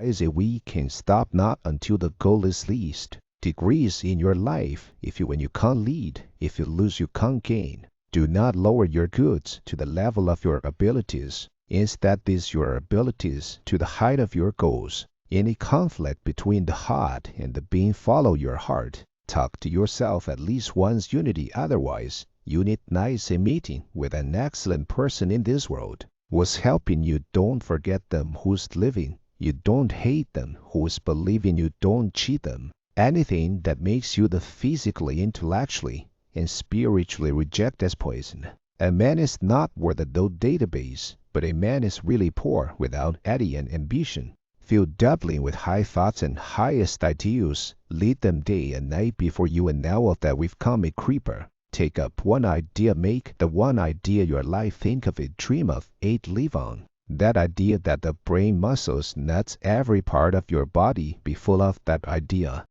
I say we can stop not until the goal is reached. Degrees in your life, when you can't lead, if you lose, you can't gain. Do not lower your goods to the level of your abilities. Instead, raise your abilities to the height of your goals. Any conflict between the heart and the being, follow your heart. Talk to yourself at least once unity. Otherwise, you need nice a meeting with an excellent person in this world. Who's helping you, don't forget them. Who's living, you don't hate them. Who's believing you, don't cheat them. Anything that makes you the physically, intellectually, and spiritually reject as poison. A man is not worth a database, but a man is really poor without any ambition. Fill Dublin with high thoughts and highest ideals. Lead them day and night before you, and now of that we've come a creeper. Take up one idea, make the one idea your life. Think of it, dream of it, live on. That idea, that the brain, muscles, nuts, every part of your body be full of that idea.